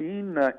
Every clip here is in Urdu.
3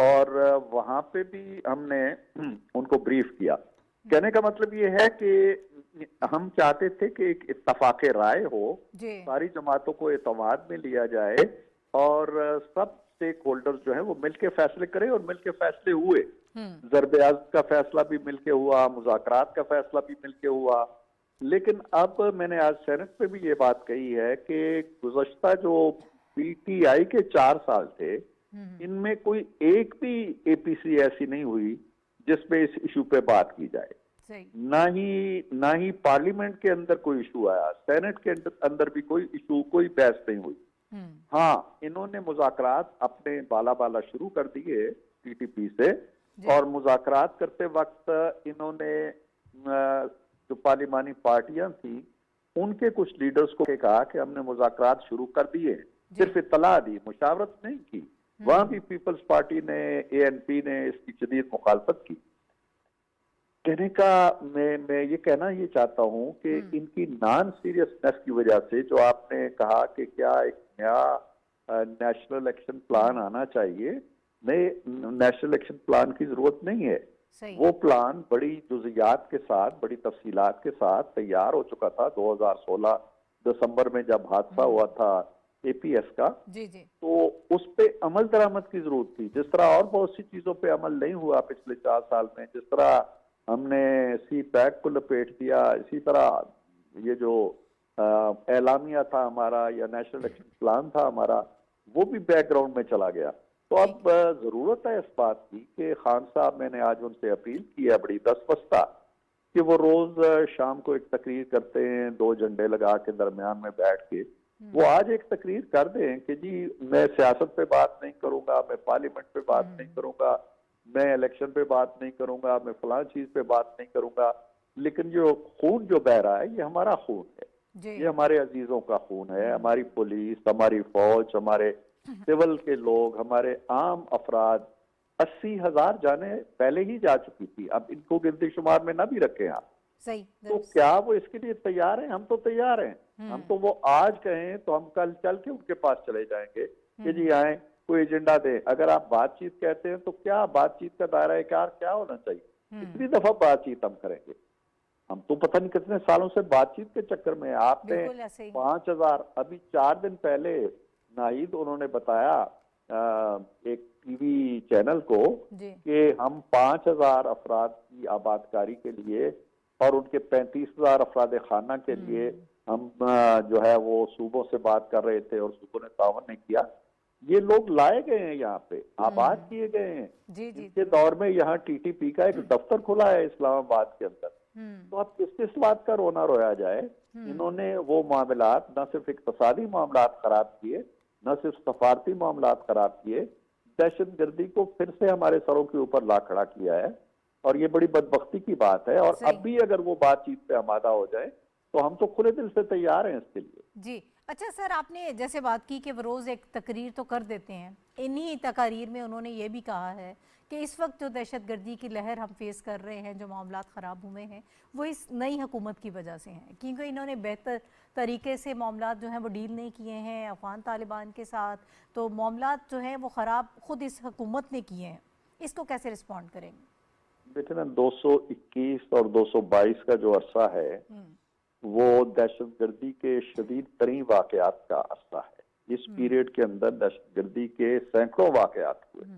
اور وہاں پہ بھی ہم نے ان کو بریف کیا. کہنے کا مطلب یہ ہے کہ ہم چاہتے تھے کہ ایک اتفاق رائے ہو, ساری جماعتوں کو اعتماد میں لیا جائے اور سب اسٹیک ہولڈرز جو ہیں وہ مل کے فیصلے کریں, اور مل کے فیصلے ہوئے. ضرب عزم کا فیصلہ بھی مل کے ہوا, مذاکرات کا فیصلہ بھی مل کے ہوا. لیکن اب میں نے آج سینٹ پہ بھی یہ بات کہی ہے کہ گزشتہ جو پی ٹی آئی کے 4 سال تھے, ان میں کوئی ایک بھی اے پی سی ایسی نہیں ہوئی جس پہ اس ایشو پہ بات کی جائے. نہ ہی پارلیمنٹ کے اندر کوئی ایشو آیا, سینٹ کے اندر بھی کوئی ایشو, کوئی بحث نہیں ہوئی. ہاں, انہوں نے مذاکرات اپنے بالا بالا شروع کر دیے ٹی ٹی پی سے, اور مذاکرات کرتے وقت انہوں نے جو پارلیمانی پارٹیاں تھیں ان کے کچھ لیڈرز کو کہا کہ ہم نے مذاکرات شروع کر دیے, صرف اطلاع دی, مشاورت نہیں کی. وہاں بھی پیپلز پارٹی نے, اے این پی نے اس کی شدید مخالفت کی. کہنے کا میں یہ کہنا یہ چاہتا ہوں کہ ان کی نان سیریسنس کی وجہ سے, جو آپ نے کہا کہ کیا ایک نیا نیشنل ایکشن پلان آنا چاہیے, نئے نیشنل ایکشن پلان کی ضرورت نہیں ہے. وہ پلان بڑی جزیات کے ساتھ, بڑی تفصیلات کے ساتھ تیار ہو چکا تھا 2016 دسمبر میں جب حادثہ ہوا تھا اے پی ایس کا. تو اس پہ عمل درآمد کی ضرورت تھی, جس طرح اور بہت سی چیزوں پہ عمل نہیں ہوا پچھلے 4 سال میں. جس طرح ہم نے سی پیک کو لپیٹ دیا, اسی طرح یہ جو اعلامیہ تھا ہمارا یا نیشنل ایکشن پلان تھا ہمارا, وہ بھی بیک گراؤنڈ میں چلا گیا. تو اب ضرورت ہے اس بات کی کہ خان صاحب, میں نے آج ان سے اپیل کی ہے بڑی دستبستہ, کہ وہ روز شام کو ایک تقریر کرتے ہیں 2 جھنڈے لگا کے درمیان میں بیٹھ کے, وہ آج ایک تقریر کر دیں کہ جی میں سیاست پہ بات نہیں کروں گا, میں پارلیمنٹ پہ بات نہیں کروں گا, میں الیکشن پہ بات نہیں کروں گا, میں فلاں چیز پہ بات نہیں کروں گا, لیکن جو خون جو بہ رہا ہے یہ ہمارا خون ہے, یہ ہمارے عزیزوں کا خون ہے. ہماری پولیس, ہماری فوج, ہمارے سول کے لوگ, ہمارے عام افراد, 80,000 جانیں پہلے ہی جا چکی تھی. اب ان کو گنتی شمار میں نہ بھی رکھیں آپ. تو کیا وہ اس کے لیے تیار ہیں؟ ہم تو تیار ہیں. ہم تو وہ آج کہیں تو ہم کل چل کے ان کے پاس چلے جائیں گے کہ جی آئیں, کوئی ایجنڈا دیں. اگر آپ بات چیت کہتے ہیں تو کیا بات چیت کا دائرہ کار کیا ہونا چاہیے؟ کتنی دفعہ بات چیت ہم کریں گے؟ ہم تو پتہ نہیں کتنے سالوں سے بات چیت کے چکر میں. آپ نے 5,000, ابھی 4 دن پہلے ناہید انہوں نے بتایا ایک ٹی وی چینل کو کہ ہم 5,000 افراد کی آباد کاری کے لیے اور ان کے 35,000 افراد خانہ کے لیے ہم جو ہے وہ صوبوں سے بات کر رہے تھے اور صوبوں نے تعاون نہیں کیا. یہ لوگ لائے گئے ہیں یہاں پہ, آباد کیے گئے ہیں. اس کے دور میں یہاں ٹی ٹی پی کا ایک دفتر کھلا ہے اسلام آباد کے اندر. تو اب کس بات کا رونا رویا جائے؟ انہوں نے وہ معاملات نہ صرف اقتصادی معاملات خراب کیے, نہ صرف سفارتی معاملات خراب کیے, دہشت گردی کو پھر سے ہمارے سروں کے اوپر لا کھڑا کیا ہے. اور یہ بڑی بدبختی کی بات ہے. اور اب بھی اگر وہ بات چیت پہ آمادہ ہو جائے تو ہم تو کھلے دل سے تیار ہیں اس کے لیے. جی اچھا سر, آپ نے جیسے بات کی کہ وہ روز ایک تقریر تو کر دیتے ہیں, انہی تقاریر میں انہوں نے یہ بھی کہا ہے کہ اس وقت جو دہشت گردی کی لہر ہم فیس کر رہے ہیں, جو معاملات خراب ہوئے ہیں, وہ اس نئی حکومت کی وجہ سے ہیں, کیونکہ انہوں نے بہتر طریقے سے معاملات جو ہیں وہ ڈیل نہیں کیے ہیں افغان طالبان کے ساتھ. تو معاملات جو ہیں وہ خراب خود اس حکومت نے کیے ہیں. اس کو کیسے رسپونڈ کریں گے؟ بیٹے نا 221 اور 222 کا جو عرصہ ہے وہ دہشت گردی کے شدید ترین واقعات کا عرصہ ہے. اس پیریڈ کے اندر دہشت گردی کے سینکڑوں واقعات ہوئے.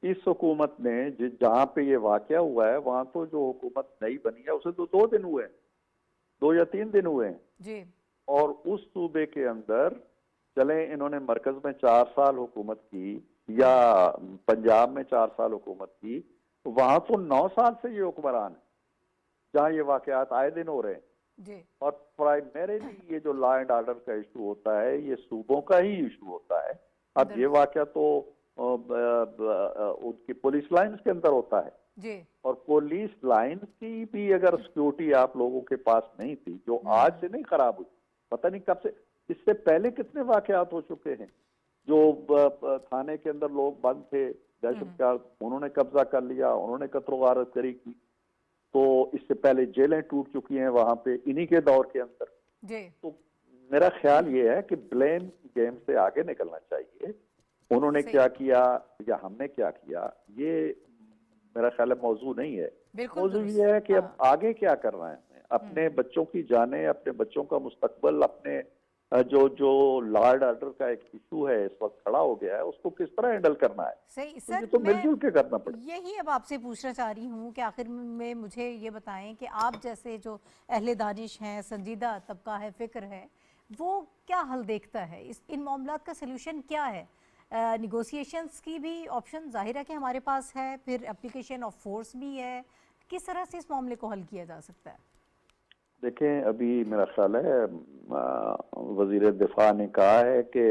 اس حکومت نے جہاں پہ یہ واقعہ ہوا ہے وہاں تو جو حکومت نئی بنی ہے اسے تو 2 دن ہوئے ہیں, 2 یا 3 دن ہوئے ہیں. اور اس صوبے کے اندر چلیں انہوں نے مرکز میں 4 سال حکومت کی یا پنجاب میں 4 سال حکومت کی, وہاں تو 9 سال سے یہ حکمران ہے جہاں یہ واقعات آئے دن ہو رہے ہیں. اور پرائمریلی یہ جو لا اینڈ آرڈر کا ایشو ہوتا ہے یہ صوبوں کا ہی ایشو ہوتا ہے. اب یہ واقعہ تو ان کی پولیس لائنز کے اندر ہوتا ہے, اور پولیس لائنز کی بھی اگر سیکیورٹی آپ لوگوں کے پاس نہیں تھی, جو آج سے نہیں خراب ہوئی, پتہ نہیں کب سے, اس سے پہلے کتنے واقعات ہو چکے ہیں جو تھانے کے اندر لوگ بند تھے, دہشت گرد, انہوں نے قبضہ کر لیا, انہوں نے قتل و غارت کری کی. تو اس سے پہلے جیلیں ٹوٹ چکی ہیں وہاں پہ انہی کے دور کے اندر. تو میرا خیال یہ ہے کہ بلیم گیم سے آگے نکلنا چاہیے انہوں نے کیا کیا یا ہم نے کیا کیا، یہ میرا خیال ہے موضوع نہیں ہے. موضوع یہ ہے کہ اب آگے کیا کرنا ہے ہمیں، اپنے بچوں کی جانیں، اپنے بچوں کا مستقبل، اپنے جو لا اینڈ آرڈر کا ایک ایشو ہے اس وقت کھڑا ہو گیا ہے، اس کو کس طرح ہینڈل کرنا ہے. صحیح تو سر، یہ تو مل میں جل کے کرنا پڑے. یہی اب آپ سے پوچھنا چاہ رہی ہوں کہ آخر میں مجھے یہ بتائیں کہ آپ جیسے جو اہل دانش ہیں، سنجیدہ طبقہ ہے، فکر ہے، وہ کیا حل دیکھتا ہے؟ ان معاملات کا سلوشن کیا ہے؟ نیگوسیشنز کی بھی آپشن ظاہر ہے کہ ہمارے پاس ہے، پھر اپلیکیشن آف فورس بھی ہے. کس طرح سے اس معاملے کو حل کیا جا سکتا ہے؟ دیکھیں ابھی میرا خیال ہے وزیر دفاع نے کہا ہے کہ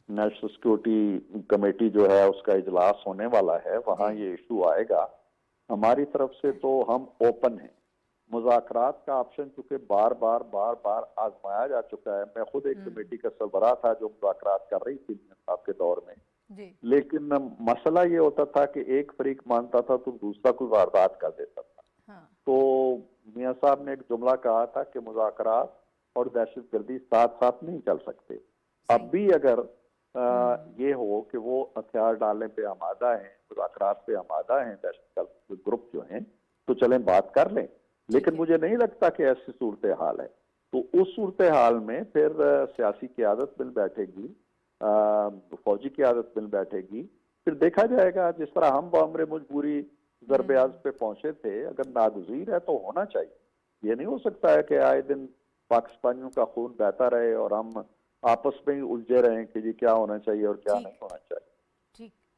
نیشنل سیکورٹی کمیٹی جو ہے اس کا اجلاس ہونے والا ہے، وہاں یہ ایشو آئے گا. ہماری طرف سے تو ہم اوپن ہیں. مذاکرات کا آپشن چونکہ بار بار آزمایا جا چکا ہے. میں خود ایک کمیٹی کا سربراہ تھا جو مذاکرات کر رہی تھی صاحب کے دور میں، لیکن مسئلہ یہ ہوتا تھا کہ ایک فریق مانتا تھا تو دوسرا کوئی واردات کر دیتا تھا. تو میاں صاحب نے ایک جملہ کہا تھا کہ مذاکرات اور دہشت گردی ساتھ ساتھ نہیں چل سکتے. اب بھی اگر یہ ہو کہ وہ ہتھیار ڈالنے پہ آمادہ ہیں، مذاکرات پہ آمادہ ہیں دہشت گرد گروپ جو ہیں، تو چلیں بات کر لیں. لیکن مجھے نہیں لگتا کہ ایسی صورتحال ہے. تو اس صورتحال میں پھر سیاسی قیادت مل بیٹھے گی، فوجی قیادت مل بیٹھے گی، پھر دیکھا جائے گا. جس طرح ہم بامر مجبوری ضرب عضب پہ پہنچے تھے، اگر ناگزیر ہے تو ہونا چاہیے. یہ نہیں ہو سکتا ہے کہ آئے دن پاکستانیوں کا خون بہتا رہے اور ہم آپس میں ہی الجھے رہیں کہ جی کیا ہونا چاہیے اور کیا نہیں ہونا چاہیے.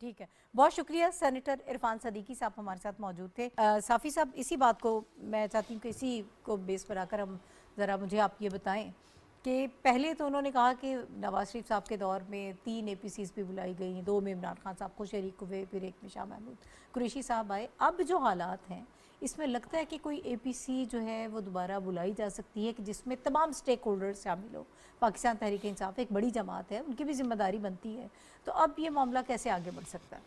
ٹھیک ہے، بہت شکریہ. سینیٹر عرفان صدیقی صاحب ہمارے ساتھ موجود تھے. صافی صاحب، اسی بات کو میں چاہتی ہوں کہ اسی کو بیس پر آ کر ہم ذرا مجھے آپ یہ بتائیں کہ پہلے تو انہوں نے کہا کہ نواز شریف صاحب کے دور میں 3 APCs بھی بلائی گئی، 2 میں عمران خان صاحب کو شریک ہوئے، پھر 1 میں شاہ محمود قریشی صاحب آئے. اب جو حالات ہیں اس میں لگتا ہے کہ کوئی APC جو ہے وہ دوبارہ بلائی جا سکتی ہے کہ جس میں تمام سٹیک ہولڈرز شامل ہو. پاکستان تحریک انصاف ایک بڑی جماعت ہے، ان کی بھی ذمہ داری بنتی ہے. تو اب یہ معاملہ کیسے آگے بڑھ سکتا ہے؟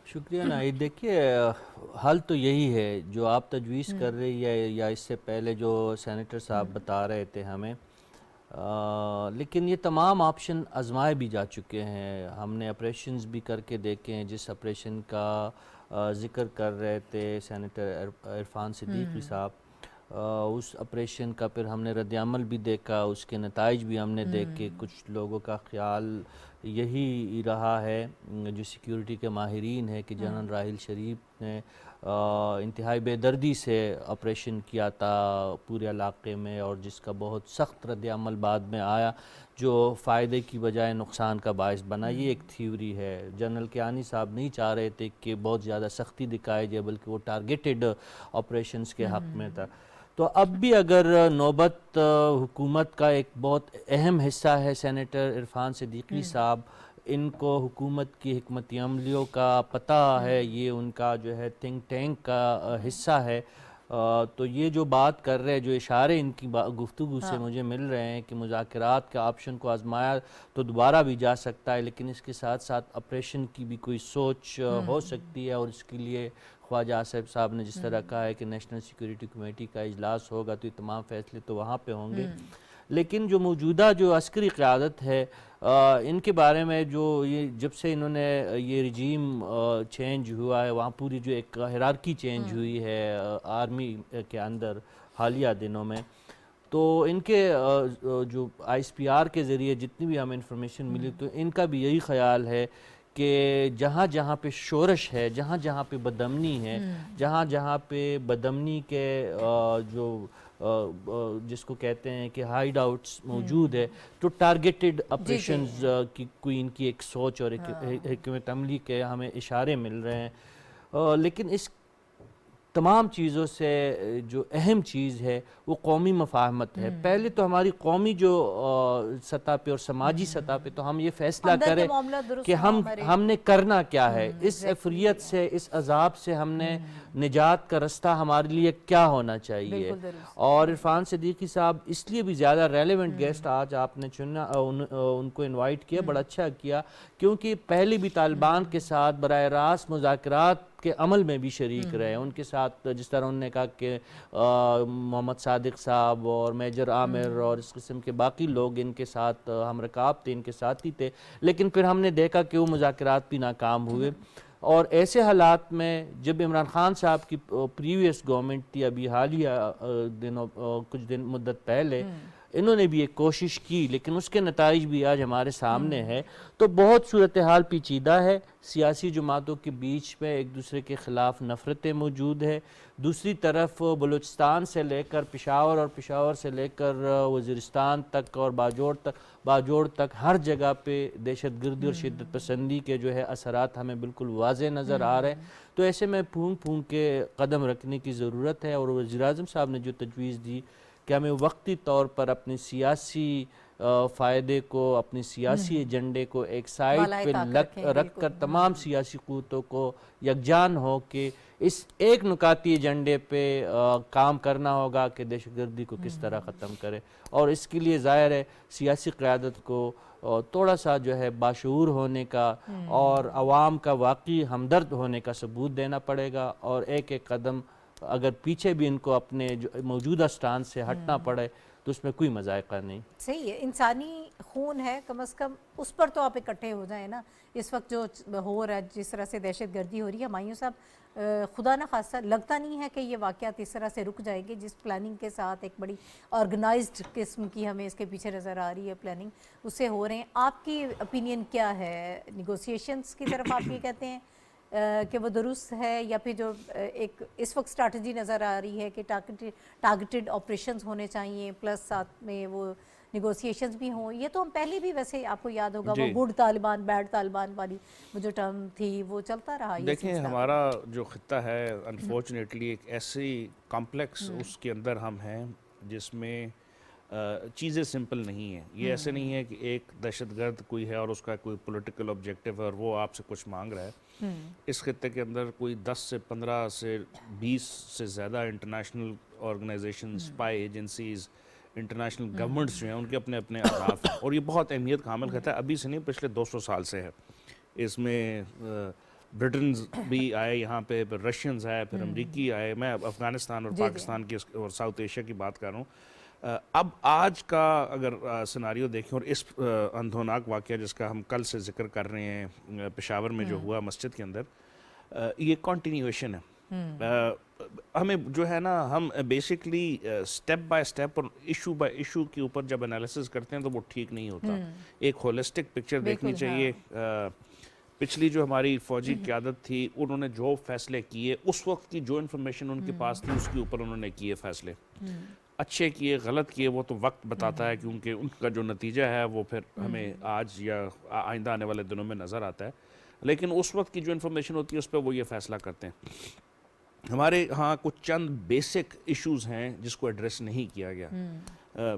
شکریہ نائد. دیکھیے حل تو یہی ہے جو آپ تجویز کر رہی ہے یا اس سے پہلے جو سینیٹر صاحب بتا رہے تھے ہمیں، لیکن یہ تمام آپشن آزمائے بھی جا چکے ہیں. ہم نے آپریشنز بھی کر کے دیکھے ہیں. جس آپریشن کا ذکر کر رہے تھے سینیٹر عرفان صدیقی صاحب، اس آپریشن کا پھر ہم نے رد عمل بھی دیکھا، اس کے نتائج بھی ہم نے دیکھے. کچھ لوگوں کا خیال یہی رہا ہے جو سیکیورٹی کے ماہرین ہیں کہ جنرل راحیل شریف نے انتہائی بے دردی سے آپریشن کیا تھا پورے علاقے میں، اور جس کا بہت سخت رد عمل بعد میں آیا جو فائدے کی بجائے نقصان کا باعث بنا. یہ ایک تھیوری ہے. جنرل کیانی صاحب نہیں چاہ رہے تھے کہ بہت زیادہ سختی دکھائی جائے، بلکہ وہ ٹارگیٹڈ آپریشنز کے حق میں تھا. تو اب بھی اگر نوبت حکومت کا ایک بہت اہم حصہ ہے سینیٹر عرفان صدیقی صاحب، ان کو حکومت کی حکمت عملیوں کا پتہ ہے، یہ ان کا جو ہے تھنک ٹینک کا حصہ ہے. تو یہ جو بات کر رہے ہیں، جو اشارے ان کی گفتگو سے مجھے مل رہے ہیں کہ مذاکرات کا آپشن کو آزمایا تو دوبارہ بھی جا سکتا ہے، لیکن اس کے ساتھ ساتھ آپریشن کی بھی کوئی سوچ ہو سکتی ہے. اور اس کے لیے خواجہ آصف صاحب نے جس طرح کہا ہے کہ نیشنل سیکورٹی کمیٹی کا اجلاس ہوگا تو یہ تمام فیصلے تو وہاں پہ ہوں گے. لیکن جو موجودہ جو عسکری قیادت ہے، ان کے بارے میں جو یہ جب سے انہوں نے یہ رجیم چینج ہوا ہے، وہاں پوری جو ایک ہیرارکی چینج ہوئی ہے آرمی کے اندر حالیہ دنوں میں، تو ان کے جو ISPR کے ذریعے جتنی بھی ہمیں انفارمیشن ملی، تو ان کا بھی یہی خیال ہے کہ جہاں جہاں پہ شورش ہے، جہاں جہاں پہ بدامنی ہے، جہاں جہاں پہ بدامنی کے جو جس کو کہتے ہیں کہ ہائیڈ آؤٹس موجود ہے، تو ٹارگیٹڈ آپریشنز کی کوئی ان کی ایک سوچ اور ایک حکمت عملی کے ہمیں اشارے مل رہے ہیں. لیکن اس تمام چیزوں سے جو اہم چیز ہے وہ قومی مفاہمت ہے. پہلے تو ہماری قومی جو سطح پہ اور سماجی سطح پہ تو ہم یہ فیصلہ کریں کہ ہم نے کرنا کیا ہے، اس عفریت سے، اس عذاب سے ہم نے نجات کا رستہ ہمارے لیے کیا ہونا چاہیے. اور عرفان صدیقی صاحب اس لیے بھی زیادہ ریلیونٹ گیسٹ آج آپ نے چنا، ان کو انوائٹ کیا، بڑا اچھا کیا، کیونکہ پہلے بھی طالبان کے ساتھ براہ راست مذاکرات کے عمل میں بھی شریک رہے. ان کے ساتھ جس طرح انہوں نے کہا کہ محمد صادق صاحب اور میجر عامر اور اس قسم کے باقی لوگ ان کے ساتھ ہم رکاب تھے, ان کے ساتھ ہی تھے, لیکن پھر ہم نے دیکھا کہ وہ مذاکرات بھی ناکام ہوئے. اور ایسے حالات میں جب عمران خان صاحب کی پریویس گورنمنٹ تھی, ابھی حالیہ کچھ دن مدت پہلے, انہوں نے بھی ایک کوشش کی, لیکن اس کے نتائج بھی آج ہمارے سامنے ہے. تو بہت صورتحال پیچیدہ ہے. سیاسی جماعتوں کے بیچ میں ایک دوسرے کے خلاف نفرتیں موجود ہے. دوسری طرف بلوچستان سے لے کر پشاور اور پشاور سے لے کر وزیرستان تک اور باجوڑ تک ہر جگہ پہ دہشت گردی اور شدت پسندی کے جو ہے اثرات ہمیں بالکل واضح نظر آ رہے ہیں. تو ایسے میں پھونک کے قدم رکھنے کی ضرورت ہے. اور وزیراعظم صاحب نے جو تجویز دی کہ ہمیں وقتی طور پر اپنی سیاسی فائدے کو, اپنی سیاسی ایجنڈے کو ایک سائڈ پہ رکھ کر تمام سیاسی قوتوں کو یکجان ہو کہ اس ایک نکاتی ایجنڈے پہ کام کرنا ہوگا کہ دہشت گردی کو کس طرح ختم کرے. اور اس کے لیے ظاہر ہے سیاسی قیادت کو تھوڑا سا جو ہے باشعور ہونے کا اور عوام کا واقعی ہمدرد ہونے کا ثبوت دینا پڑے گا. اور ایک ایک قدم اگر پیچھے بھی ان کو اپنے موجودہ سٹان سے ہٹنا پڑے تو اس میں کوئی مذائقہ نہیں. صحیح ہے, انسانی خون ہے, کم از کم اس پر تو آپ اکٹھے ہو جائیں نا. اس وقت جو ہو رہا ہے, جس طرح سے دہشت گردی ہو رہی ہے, ہمایوں صاحب خدا نہ خاصہ لگتا نہیں ہے کہ یہ واقعات اس طرح سے رک جائیں گے. جس پلاننگ کے ساتھ ایک بڑی آرگنائزڈ قسم کی ہمیں اس کے پیچھے نظر آ رہی ہے پلاننگ, اس سے ہو رہے ہیں. آپ کی اپینین کیا ہے؟ نیگوسیشنز کی طرف آپ یہ کہتے ہیں کہ وہ درست ہے, یا پھر جو ایک اس وقت اسٹریٹجی نظر آ رہی ہے کہ ٹارگیٹڈ آپریشنز ہونے چاہیے پلس ساتھ میں وہ نیگوسیشنز بھی ہوں؟ یہ تو ہم پہلے بھی ویسے آپ کو یاد ہوگا وہ گڈ طالبان بیڈ طالبان والی وہ جو ٹرم تھی وہ چلتا رہا. دیکھیں ہمارا جو خطہ ہے انفارچونیٹلی ایک ایسی کمپلیکس اس کے اندر ہم ہیں جس میں چیزیں سمپل نہیں ہیں. یہ ایسے نہیں ہے کہ ایک دہشت گرد کوئی ہے اور اس کا کوئی پولیٹیکل آبجیکٹیو ہے اور وہ آپ سے کچھ مانگ رہا ہے. اس خطے کے اندر کوئی 10 سے 15 سے 20 سے زیادہ international organisation, spy agencies, international governments جو ہیں ان کے اپنے اپنے اہداف ہیں. اور یہ بہت اہمیت کا حامل خطہ ہے, ابھی سے نہیں پچھلے 200 سال سے ہے. اس میں برٹنز بھی آئے یہاں پہ, پھر رشینز آئے, پھر امریکی آئے. میں افغانستان اور پاکستان کی اور ساؤتھ ایشیا کی بات کر رہا ہوں. اب آج کا اگر سیناریو دیکھیں اور اس اندھوناک واقعہ جس کا ہم کل سے ذکر کر رہے ہیں پشاور میں جو ہوا مسجد کے اندر, یہ کنٹینیویشن ہے. ہمیں جو ہے نا, ہم بیسکلی سٹیپ بائی سٹیپ اور ایشو بائی ایشو کے اوپر جب انالیسس کرتے ہیں تو وہ ٹھیک نہیں ہوتا. ایک ہولسٹک پکچر دیکھنی چاہیے. پچھلی جو ہماری فوجی قیادت تھی انہوں نے جو فیصلے کیے, اس وقت کی جو انفارمیشن ان کے پاس تھی اس کے اوپر انہوں نے کیے فیصلے. اچھے کیے غلط کیے وہ تو وقت بتاتا ہے, کیونکہ ان کا جو نتیجہ ہے وہ پھر ہمیں آج یا آئندہ آنے والے دنوں میں نظر آتا ہے. لیکن اس وقت کی جو انفارمیشن ہوتی ہے اس پہ وہ یہ فیصلہ کرتے ہیں. ہمارے ہاں کچھ چند بیسک ایشوز ہیں جس کو ایڈریس نہیں کیا گیا.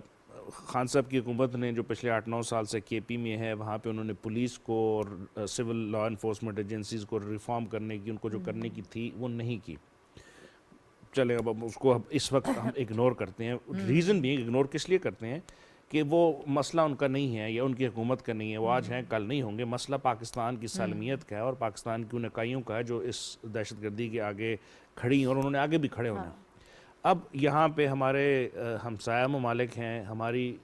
خان صاحب کی حکومت نے جو پچھلے 8-9 سال سے کے پی میں ہے, وہاں پہ انہوں نے پولیس کو اور سول لا انفورسمنٹ ایجنسیز کو ریفارم کرنے کی, ان کو جو کرنے کی تھی وہ نہیں کی. چلیں اب اس کو اس وقت ہم اگنور کرتے ہیں. ریزن بھی اگنور کس لیے کرتے ہیں کہ وہ مسئلہ ان کا نہیں ہے یا ان کی حکومت کا نہیں ہے, وہ آج ہیں کل نہیں ہوں گے. مسئلہ پاکستان کی سالمیت کا ہے اور پاکستان کی ان اکائیوں کا ہے جو اس دہشت گردی کے آگے کھڑی ہیں اور انہوں نے آگے بھی کھڑے ہونا. اب یہاں پہ ہمارے ہمسایہ ممالک ہیں, ہماری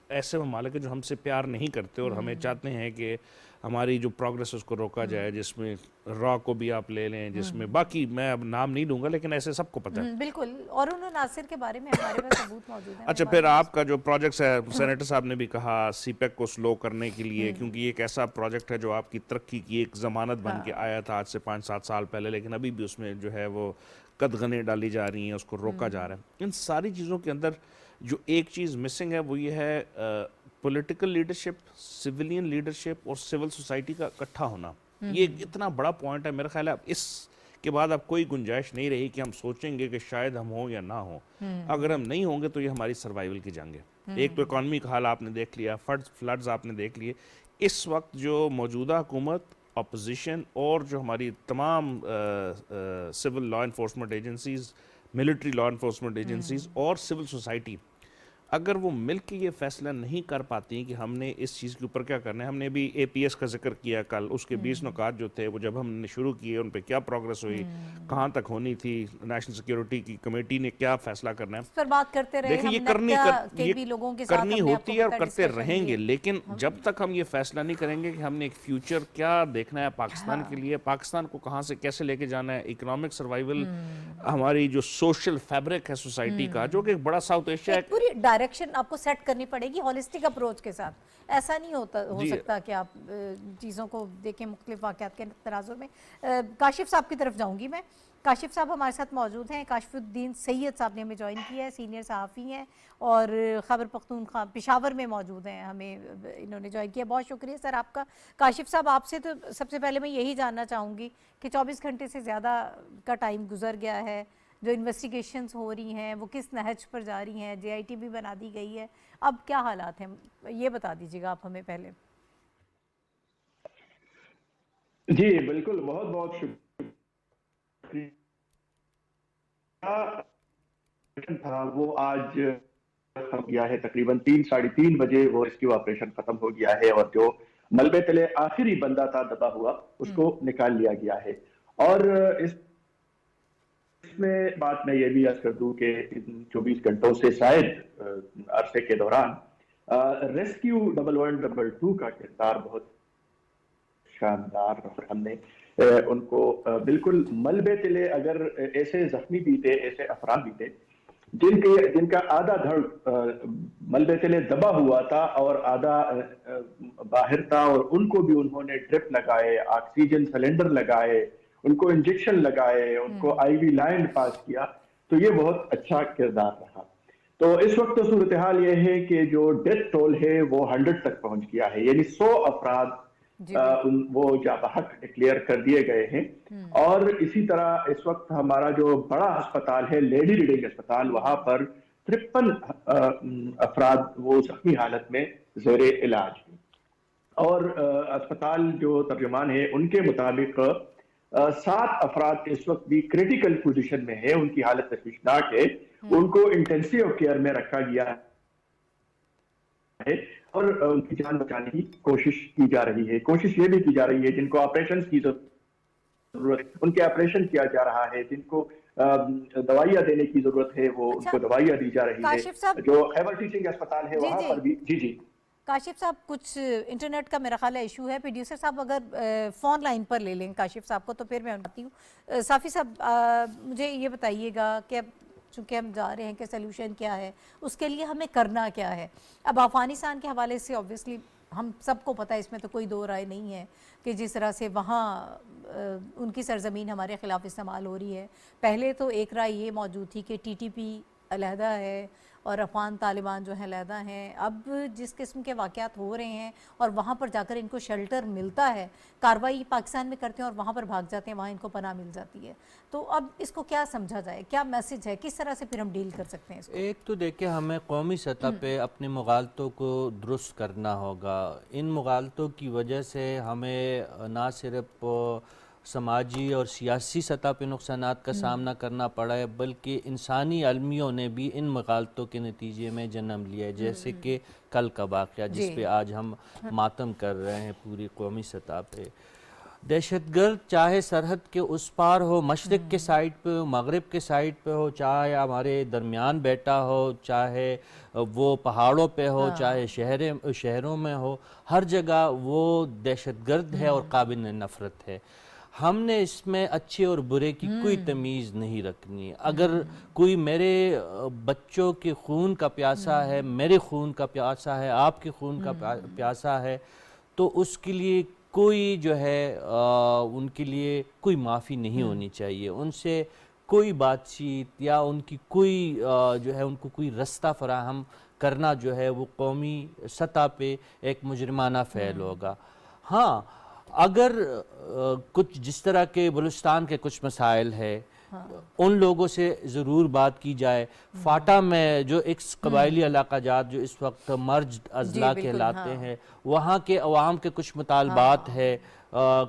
ایسے ممالک ہیں جو ہم سے پیار نہیں کرتے اور ہمیں چاہتے ہیں کہ ہماری جو پروگریس اس کو روکا جائے, جس میں را کو بھی آپ لے لیں, جس میں باقی میں اب نام نہیں لوں گا لیکن ایسے سب کو پتہ ہے. بالکل. اور انہوں ناصر کے بارے میں ہمارے پاس ثبوت موجود ہے. اچھا, پھر آپ کا جو پروجیکٹس ہے, سینیٹر صاحب نے بھی کہا سی پیک کو سلو کرنے کے لیے, کیونکہ یہ ایک ایسا پروجیکٹ ہے جو آپ کی ترقی کی ایک ضمانت بن کے آیا تھا آج سے 5-7 سال پہلے, لیکن ابھی بھی اس میں جو ہے وہ قدغنیں ڈالی جا رہی ہیں, اس کو روکا جا رہا ہے. ان ساری چیزوں کے اندر جو ایک چیز مسنگ ہے وہ یہ ہے پولیٹیکل لیڈرشپ, سویلین لیڈرشپ اور سول سوسائٹی کا اکٹھا ہونا. یہ اتنا بڑا پوائنٹ ہے, میرا خیال ہے اب اس کے بعد اب کوئی گنجائش نہیں رہی کہ ہم سوچیں گے کہ شاید ہم ہوں یا نہ ہوں. اگر ہم نہیں ہوں گے تو یہ ہماری سروائیول کی جنگ ہے. ایک تو اکانومی کا حال آپ نے دیکھ لیا, فلڈز آپ نے دیکھ لیے. اس وقت جو موجودہ حکومت, اپوزیشن اور جو ہماری تمام civil law enforcement agencies, military law enforcement agencies اور سول سوسائٹی, اگر وہ مل کے یہ فیصلہ نہیں کر پاتی کہ ہم نے اس چیز کے اوپر کیا کرنا ہے. ہم نے بھی اے پی ایس کا ذکر کیا کل, اس کے 20 نکات جو تھے وہ جب ہم نے شروع کیے ان پہ کیا پروگرس ہوئی, کہاں تک ہونی تھی, نیشنل سیکیورٹی کی کمیٹی نے کیا فیصلہ کرنا ہے, اس پر بات کرتے رہے. دیکھیں یہ کرنی ہوتی ہے اور کرتے رہیں گے, لیکن جب تک ہم یہ فیصلہ نہیں کریں گے کہ ہم نے ایک فیوچر کیا دیکھنا ہے پاکستان کے لیے, پاکستان کو کہاں سے کیسے لے کے جانا ہے, اکنامک سروائیول, ہماری جو سوشل فیبرک ہے سوسائٹی کا, جو کہ ایک بڑا ساؤتھ ایشیا ایک پوری ڈائریکشن آپ کو سیٹ کرنی پڑے گی ہولسٹک اپروچ کے ساتھ. ایسا نہیں ہو سکتا کہ آپ چیزوں کو دیکھیں مختلف واقعات کے تناظر میں. کاشف صاحب کی طرف جاؤں گی میں. کاشف صاحب ہمارے ساتھ موجود ہیں. کاشف الدین سید صاحب نے ہمیں جوائن کیا ہے, سینئر صحافی ہیں اور خیبر پختونخوا پشاور میں موجود ہیں, ہمیں انہوں نے جوائن کیا. بہت شکریہ سر آپ کا. کاشف صاحب آپ سے تو سب سے پہلے میں یہی جاننا چاہوں گی کہ 24 گھنٹے سے زیادہ کا ٹائم گزر گیا ہے, جو انویسٹیگیشنز ہو رہی ہیں وہ کس نہج پر جا رہی ہیں, JIT بھی بنا دی گئی ہے, اب کیا حالات ہیں یہ بتا دیجیے گا آپ ہمیں پہلے. جی بالکل, بہت بہت شکریہ. تھا وہ آج ختم کیا ہے, تقریباً 3:30 بجے وہ ریسکیو آپریشن ختم ہو گیا ہے, اور جو ملبے تلے آخری بندہ تھا دبا ہوا اس کو نکال لیا گیا ہے. اور اس میں بات میں یہ بھی عرض کر دوں کہ 24 گھنٹوں سے زائد عرصے کے دوران ریسکیو 112 کا کردار بہت شاندار, اور ہم نے ان کو بالکل ملبے تلے, اگر ایسے زخمی بھی تھے, ایسے افراد بھی تھے جن کا آدھا دھڑ ملبے تلے دبا ہوا تھا اور آدھا باہر تھا, اور ان کو بھی انہوں نے ڈرپ لگائے, آکسیجن سلنڈر لگائے, ان کو انجیکشن لگائے, ان کو آئی وی لائن پاس کیا. تو یہ بہت اچھا کردار رہا. تو اس وقت صورتحال یہ ہے کہ جو ڈیتھ ٹول ہے وہ 100 تک پہنچ گیا ہے, یعنی 100 افراد وہ جاں بحق ڈکلیئر کر دیے گئے ہیں. اور اسی طرح اس وقت ہمارا جو بڑا ہسپتال ہے لیڈی ریڈنگ ہسپتال, وہاں پر 53 افراد وہ زخمی حالت میں زیر علاج ہیں. اور اسپتال جو ترجمان ہے ان کے مطابق 7 افراد اس وقت بھی کریٹیکل پوزیشن میں ہیں, ان کی حالت تشویشناک ہے, ان کو انٹینسیو کیئر میں رکھا گیا ہے اور ان کی جان بچانے کی کوشش کی جا رہی ہے. کوشش یہ بھی کی جا رہی ہے جن کو آپریشن کی ضرورت ان کے آپریشن کیا جا رہا ہے, جن کو دوائیاں دینے کی ضرورت ہے وہ ان کو دوائیاں دی جا رہی ہے. جو خیبر ٹیچنگ اسپتال ہے وہاں پر بھی. جی کاشف صاحب کچھ انٹرنیٹ کا میرا خیال ہے ایشو ہے, پروڈیوسر صاحب اگر فون لائن پر لے لیں کاشف صاحب کو تو پھر میں بتاتی ہوں. صافی صاحب مجھے یہ بتائیے گا کہ اب چونکہ ہم جا رہے ہیں کہ سلوشن کیا ہے, اس کے لیے ہمیں کرنا کیا ہے. اب افغانستان کے حوالے سے اوبویسلی ہم سب کو پتہ ہے, اس میں تو کوئی دو رائے نہیں ہے کہ جس طرح سے وہاں ان کی سرزمین ہمارے خلاف استعمال ہو رہی ہے. پہلے تو ایک رائے یہ موجود تھی کہ TTP علیحدہ ہے اور افغان طالبان جو ہیں علیحدہ ہیں. اب جس قسم کے واقعات ہو رہے ہیں اور وہاں پر جا کر ان کو شیلٹر ملتا ہے, کارروائی پاکستان میں کرتے ہیں اور وہاں پر بھاگ جاتے ہیں, وہاں ان کو پناہ مل جاتی ہے. تو اب اس کو کیا سمجھا جائے, کیا میسج ہے, کس طرح سے پھر ہم ڈیل کر سکتے ہیں اس کو؟ ایک تو دیکھیں ہمیں قومی سطح پہ اپنے مغالطوں کو درست کرنا ہوگا. ان مغالطوں کی وجہ سے ہمیں نہ صرف سماجی اور سیاسی سطح پہ نقصانات کا سامنا کرنا پڑا ہے, بلکہ انسانی المیوں نے بھی ان مغالطوں کے نتیجے میں جنم لیا ہے. جیسے کہ کل کا واقعہ جس پہ آج ہم ماتم کر رہے ہیں پوری قومی سطح پہ. دہشت گرد چاہے سرحد کے اس پار ہو, مشرق کے سائٹ پہ ہو, مغرب کے سائٹ پہ ہو, چاہے ہمارے درمیان بیٹھا ہو, چاہے وہ پہاڑوں پہ ہو, چاہے شہروں میں ہو, ہر جگہ وہ دہشت گرد ہے اور قابل نفرت ہے. ہم نے اس میں اچھے اور برے کی کوئی تمیز نہیں رکھنی. اگر کوئی میرے بچوں کے خون کا پیاسا ہے, میرے خون کا پیاسا ہے, آپ کے خون کا پیاسا ہے, تو اس کے لیے کوئی جو ہے ان کے لیے کوئی معافی نہیں ہونی چاہیے. ان سے کوئی بات چیت یا ان کی کوئی جو ہے ان کو کوئی رستہ فراہم کرنا جو ہے وہ قومی سطح پہ ایک مجرمانہ فعل ہوگا. ہاں اگر کچھ جس طرح کے بلوچستان کے کچھ مسائل ہے ان لوگوں سے ضرور بات کی جائے. فاٹا میں جو ایک قبائلی علاقہ جات جو اس وقت مرج اضلاع کہلاتے ہیں, وہاں کے عوام کے کچھ مطالبات ہے,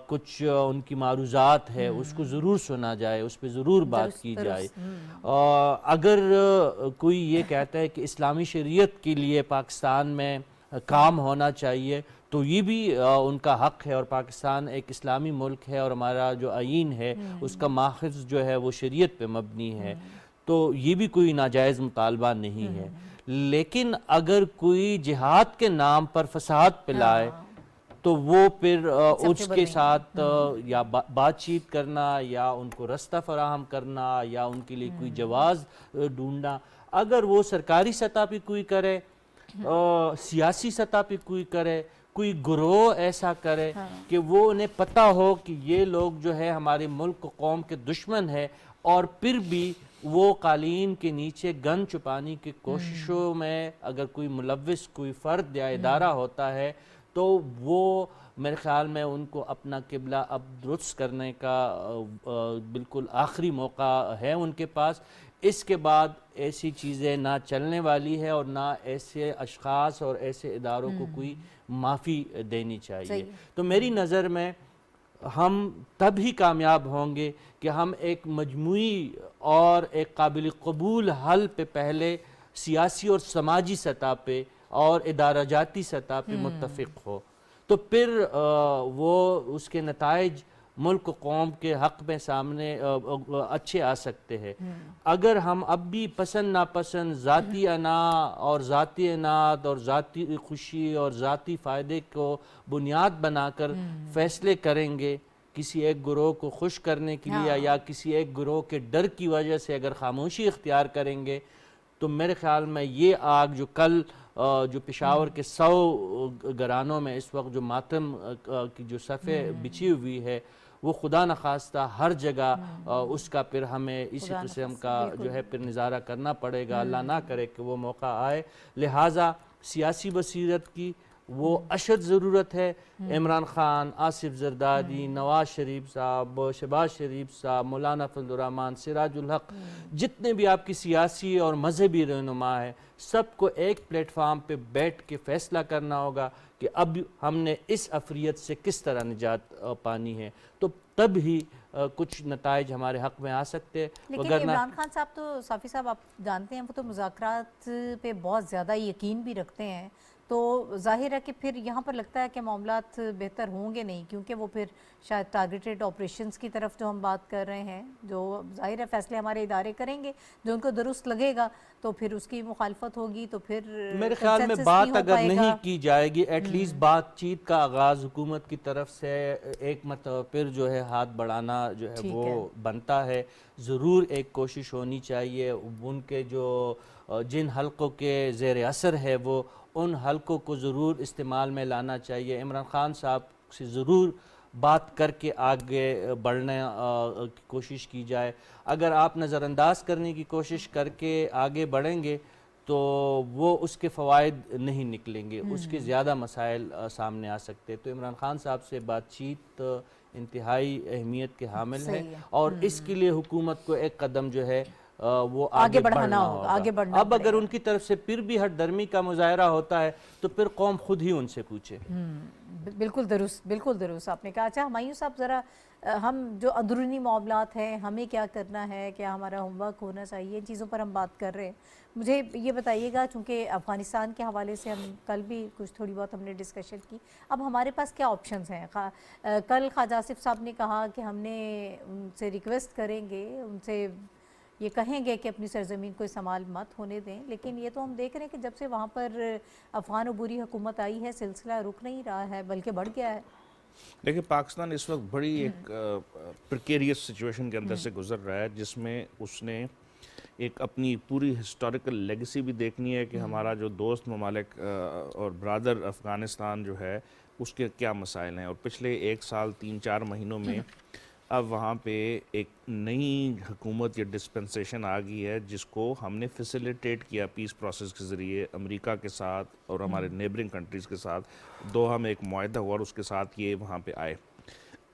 کچھ ان کی معروضات ہے, اس کو ضرور سنا جائے, اس پہ ضرور بات کی جائے. اگر کوئی یہ کہتا ہے کہ اسلامی شریعت کے لیے پاکستان میں کام ہونا چاہیے تو یہ بھی ان کا حق ہے, اور پاکستان ایک اسلامی ملک ہے اور ہمارا جو آئین ہے اس کا ماخذ جو ہے وہ شریعت پہ مبنی ہے, تو یہ بھی کوئی ناجائز مطالبہ نہیں ہے. لیکن اگر کوئی جہاد کے نام پر فساد پھیلائے تو وہ پھر اس کے ساتھ یا بات چیت کرنا یا ان کو رستہ فراہم کرنا یا ان کے لیے کوئی جواز ڈھونڈنا, اگر وہ سرکاری سطح پہ کوئی کرے, سیاسی سطح پہ کوئی کرے, کوئی گروہ ایسا کرے کہ وہ انہیں پتہ ہو کہ یہ لوگ جو ہے ہمارے ملک و قوم کے دشمن ہے, اور پھر بھی وہ قالین کے نیچے گن چھپانے کی کوششوں میں اگر کوئی ملوث کوئی فرد یا ادارہ ہوتا ہے تو وہ میرے خیال میں ان کو اپنا قبلہ اب درست کرنے کا بالکل آخری موقع ہے ان کے پاس. اس کے بعد ایسی چیزیں نہ چلنے والی ہے اور نہ ایسے اشخاص اور ایسے اداروں کو کوئی معافی دینی چاہیے. تو میری نظر میں ہم تب ہی کامیاب ہوں گے کہ ہم ایک مجموعی اور ایک قابل قبول حل پہ پہلے سیاسی اور سماجی سطح پہ اور ادارہ جاتی سطح پہ متفق ہو, تو پھر وہ اس کے نتائج ملک و قوم کے حق میں سامنے اچھے آ سکتے ہیں. اگر ہم اب بھی پسند ناپسند ذاتی انا اور ذاتی اناد اور ذاتی خوشی اور ذاتی فائدے کو بنیاد بنا کر فیصلے کریں گے کسی ایک گروہ کو خوش کرنے کے لیے یا کسی ایک گروہ کے ڈر کی وجہ سے اگر خاموشی اختیار کریں گے, تو میرے خیال میں یہ آگ جو کل جو پشاور کے 100 گھرانوں میں اس وقت جو ماتم کی جو صفحے بچھی ہوئی ہے وہ خدا نخواستہ ہر جگہ اس کا پھر ہمیں اسی قسم کا جو ہے پھر نظارہ کرنا پڑے گا. اللہ نہ کرے کہ وہ موقع آئے. لہٰذا سیاسی بصیرت کی وہ اشد ضرورت ہے. عمران خان, آصف زرداری, نواز شریف صاحب, شہباز شریف صاحب, مولانا فضل الرحمان, سراج الحق, جتنے بھی آپ کی سیاسی اور مذہبی رہنما ہیں, سب کو ایک پلیٹ فارم پہ بیٹھ کے فیصلہ کرنا ہوگا کہ اب ہم نے اس افریت سے کس طرح نجات پانی ہے, تو تب ہی کچھ نتائج ہمارے حق میں آ سکتے. لیکن عمران خان صاحب تو صافی صاحب آپ جانتے ہیں وہ تو مذاکرات پہ بہت زیادہ یقین بھی رکھتے ہیں, تو ظاہر ہے کہ پھر یہاں پر لگتا ہے کہ معاملات بہتر ہوں گے نہیں, کیونکہ وہ پھر شاید ٹارگیٹڈ آپریشنز کی طرف جو ہم بات کر رہے ہیں, جو ظاہر ہے فیصلے ہمارے ادارے کریں گے جو ان کو درست لگے گا, تو پھر اس کی مخالفت ہوگی, تو پھر میرے خیال میں بات اگر نہیں کی جائے گی, ایٹ لیسٹ بات چیت کا آغاز حکومت کی طرف سے ایک مرتبہ پھر جو ہے ہاتھ بڑھانا جو ہے وہ بنتا ہے. ضرور ایک کوشش ہونی چاہیے ان کے جو جن حلقوں کے زیر اثر ہے وہ ان حلقوں کو ضرور استعمال میں لانا چاہیے. عمران خان صاحب سے ضرور بات کر کے آگے بڑھنے کی کوشش کی جائے. اگر آپ نظر انداز کرنے کی کوشش کر کے آگے بڑھیں گے تو وہ اس کے فوائد نہیں نکلیں گے, اس کے زیادہ مسائل سامنے آ سکتے. تو عمران خان صاحب سے بات چیت انتہائی اہمیت کے حامل ہے, اور اس کے لیے حکومت کو ایک قدم جو ہے وہ آگے بڑھنا ہوگا. اب اگر ان کی طرف سے پھر بھی ہٹ درمی کا مظاہرہ ہوتا ہے تو پھر قوم خود ہی ان سے پوچھے. بالکل درست, بالکل درست آپ نے کہا. اچھا ہمایوں صاحب, ذرا ہم جو اندرونی معاملات ہیں ہمیں کیا کرنا ہے, کیا ہمارا ہوم ورک ہونا چاہیے, ان چیزوں پر ہم بات کر رہے ہیں. مجھے یہ بتائیے گا, چونکہ افغانستان کے حوالے سے ہم کل بھی کچھ تھوڑی بہت ہم نے ڈسکشن کی, اب ہمارے پاس کیا آپشنز ہیں. کل خواجہ آصف صاحب نے کہا کہ ہم نے ان سے ریکویسٹ کریں گے, ان سے یہ کہیں گے کہ اپنی سرزمین کو استعمال مت ہونے دیں, لیکن یہ تو ہم دیکھ رہے ہیں کہ جب سے وہاں پر افغان عبوری حکومت آئی ہے سلسلہ رک نہیں رہا ہے بلکہ بڑھ گیا ہے. دیکھیں پاکستان اس وقت بڑی ایک پریکیریس سچویشن کے اندر سے گزر رہا ہے, جس میں اس نے ایک اپنی پوری ہسٹوریکل لیگیسی بھی دیکھنی ہے کہ ہمارا جو دوست ممالک اور برادر افغانستان جو ہے اس کے کیا مسائل ہیں. اور پچھلے 1 سال 3-4 مہینوں میں اب وہاں پہ ایک نئی حکومت یا ڈسپنسیشن آ گئی ہے جس کو ہم نے فیسیلیٹیٹ کیا پیس پروسیس کے ذریعے امریکہ کے ساتھ اور ہمارے نیبرنگ کنٹریز کے ساتھ. دوحہ میں ایک معاہدہ ہوا اور اس کے ساتھ یہ وہاں پہ آئے.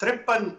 53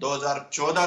2014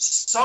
100